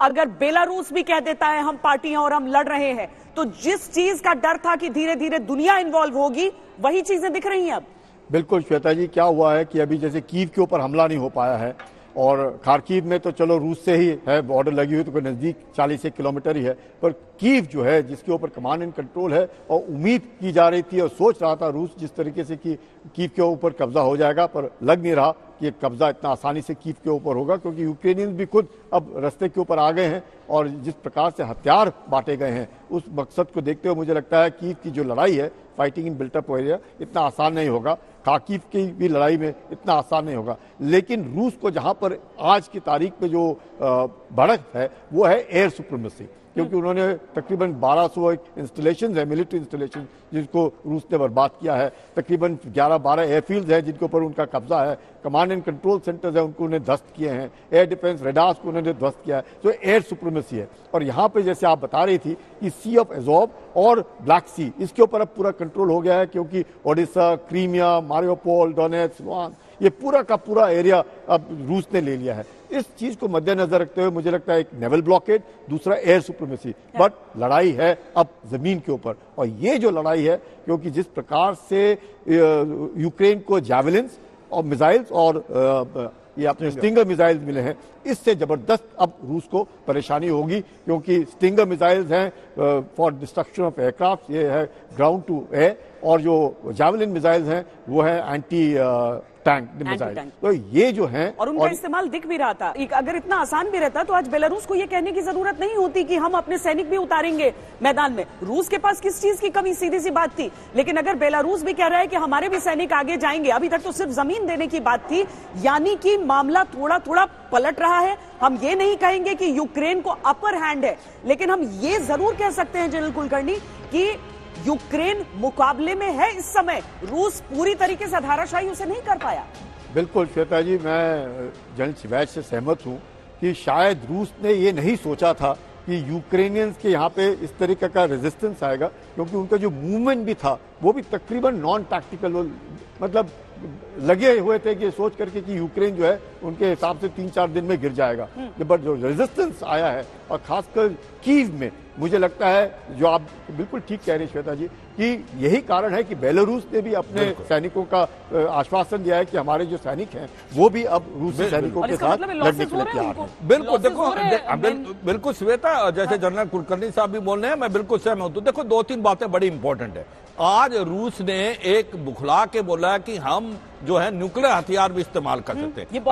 अगर बेलारूस भी कह देता है हम पार्टी हैं और हम लड़ रहे हैं, तो जिस चीज का डर था कि धीरे धीरे दुनिया इन्वॉल्व होगी, वही चीजें दिख रही हैं अब। बिल्कुल श्वेता जी, क्या हुआ है कि अभी जैसे कीव के ऊपर हमला नहीं हो पाया है, और खार्किव में तो चलो रूस से ही है बॉर्डर लगी हुई, तो कोई नज़दीक 40 किलोमीटर ही है, पर कीव जो है जिसके ऊपर कमांड एंड कंट्रोल है, और उम्मीद की जा रही थी और सोच रहा था रूस जिस तरीके से कि कीव के ऊपर कब्जा हो जाएगा, पर लग नहीं रहा कि कब्जा इतना आसानी से कीव के ऊपर होगा, क्योंकि यूक्रेनियंस भी खुद अब रास्ते के ऊपर आ गए हैं, और जिस प्रकार से हथियार बांटे गए हैं उस मकसद को देखते हुए मुझे लगता है कीव की जो लड़ाई है, फाइटिंग इन बिल्टअप एरिया, इतना आसान नहीं होगा। खार्किव की भी लड़ाई में इतना आसान नहीं होगा, लेकिन रूस को जहां पर आज की तारीख में जो बढ़त है वो है एयर सुप्रीमेसी, क्योंकि उन्होंने तकरीबन 1200 इंस्टॉलेशन है, मिलिट्री इंस्टॉलेशन, जिनको रूस ने बर्बाद किया है। तकरीबन 11-12 एयरफील्ड है जिनके ऊपर उनका कब्जा है। कमांड एंड कंट्रोल सेंटर्स है, उनको उन्हें ध्वस्त किए हैं। एयर डिफेंस रेडार्स को उन्होंने ध्वस्त किया है। तो एयर सुप्रीमेसी है, और यहाँ पे जैसे आप बता रही थी कि सी ऑफ एजोव और ब्लैक सी, इसके ऊपर अब पूरा कंट्रोल हो गया है, क्योंकि ओडिशा, क्रीमिया, मारियोपोल, डोनेट्स्क, लुहान, ये पूरा का पूरा एरिया अब रूस ने ले लिया है। इस चीज को मद्देनजर रखते हुए मुझे लगता है एक नेवल ब्लॉकेड, दूसरा एयर सुप्रीमेसी, बट लड़ाई है अब जमीन के ऊपर। और ये जो लड़ाई है, क्योंकि जिस प्रकार से यूक्रेन को जैवलिन्स और मिसाइल्स और ये अपने स्टिंगर मिसाइल्स मिले हैं, इससे जबरदस्त अब रूस को परेशानी होगी, क्योंकि स्टिंगर मिसाइल्स हैं फॉर डिस्ट्रक्शन ऑफ एयरक्राफ्ट, ये है ग्राउंड टू एयर, और जो जैवलिन मिसाइल्स हैं वो है एंटी टैंक मिसाइल। तो ये जो है, और उनका इस्तेमाल दिख भी रहा था। अगर इतना आसान भी रहता तो आज बेलारूस को ये कहने की जरूरत नहीं होती कि हम अपने सैनिक भी उतारेंगे मैदान में। रूस के पास किस चीज की कमी, सीधी सी बात थी। लेकिन अगर बेलारूस भी कह रहा है कि हमारे भी सैनिक आगे जाएंगे, अभी तक तो सिर्फ जमीन देने की बात थी, यानी कि मामला थोड़ा थोड़ा पलट रहा है। हम ये नहीं कहेंगे कि यूक्रेन को अपर हैंड है, लेकिन हम ये जरूर कह सकते हैं जनरल कुलकर्णी कि यूक्रेन मुकाबले में है इस समय। रूस पूरी तरीके से धाराशाही उसे नहीं कर पाया। बिल्कुल श्वेता जी, मैं जनरल शिवैज से सहमत हूं कि शायद रूस ने ये नहीं सोचा था कि यूक्रेनियंस के यहाँ पे इस तरीके का रेजिस्टेंस आएगा, क्योंकि उनका जो मूवमेंट भी था वो भी तकरीबन नॉन टैक्टिकल, मतलब लगे हुए थे कि सोच करके कि यूक्रेन जो है उनके हिसाब से 3-4 दिन में गिर जाएगा। बट जो रेजिस्टेंस आया है, और खासकर कीव में, मुझे लगता है जो आप बिल्कुल ठीक कह रहे हैं श्वेता जी, कि यही कारण है कि बेलारूस ने भी अपने सैनिकों का आश्वासन दिया है कि हमारे जो सैनिक हैं वो भी अब रूसी सैनिकों के साथ लड़ने के लिए तैयार हैं। बिल्कुल, देखो बिल्कुल श्वेता, जैसे जनरल कुलकर्णी साहब भी बोल रहे हैं, मैं बिल्कुल सहमत हूं। देखो 2-3 बातें बड़ी इंपॉर्टेंट है। आज रूस ने एक बुखला के बोला कि हम जो है न्यूक्लियर हथियार भी इस्तेमाल कर सकते हैं।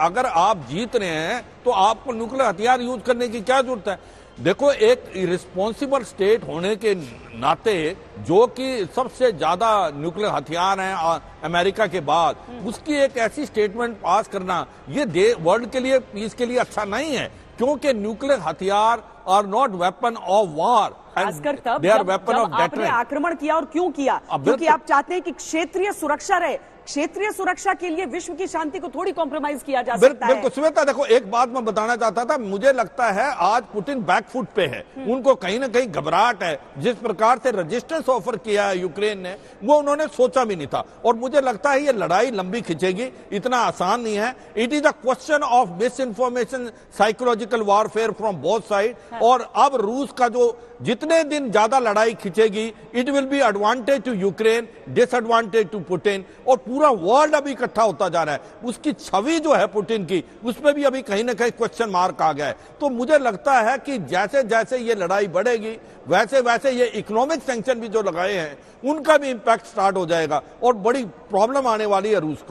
अगर आप जीत रहे हैं तो आपको न्यूक्लियर हथियार यूज करने की क्या जरूरत है। देखो, एक रिस्पॉन्सिबल स्टेट होने के नाते, जो कि सबसे ज्यादा न्यूक्लियर हथियार हैं अमेरिका के बाद, उसकी एक ऐसी स्टेटमेंट पास करना ये वर्ल्ड के लिए, पीस के लिए अच्छा नहीं है, क्योंकि न्यूक्लियर हथियार are not weapon of war, खासकर तब जब आपने आक्रमण किया। और क्यों किया? क्योंकि आप चाहते हैं कि क्षेत्रीय सुरक्षा रहे। क्षेत्रीय सुरक्षा के लिए विश्व की शांति को थोड़ी कॉम्प्रोमाइज किया जा सकता है। बिल्कुल श्वेता, देखो एक बात मैं बताना चाहता था, मुझे लगता है आज पुतिन बैकफुट पे है, उनको कहीं ना कहीं घबराहट है। जिस प्रकार से रेजिस्टेंस ऑफर किया है यूक्रेन ने, वो उन्होंने सोचा भी नहीं था, और मुझे लगता है ये लड़ाई लंबी खिंचेगी, इतना आसान नहीं है। It is a question of misinformation, psychological warfare from both side. और अब रूस का जो जितने दिन ज्यादा लड़ाई खिंचेगी, it will be advantage to Ukraine, disadvantage to Putin, और पूरा वर्ल्ड अभी इकट्ठा होता जा रहा है। उसकी छवि जो है पुतिन की, उसमें भी अभी कहीं ना कहीं क्वेश्चन मार्क आ गया है। तो मुझे लगता है कि जैसे जैसे ये लड़ाई बढ़ेगी, वैसे वैसे ये इकोनॉमिक सैंक्शन भी जो लगाए हैं उनका भी इंपैक्ट स्टार्ट हो जाएगा, और बड़ी प्रॉब्लम आने वाली है रूस को।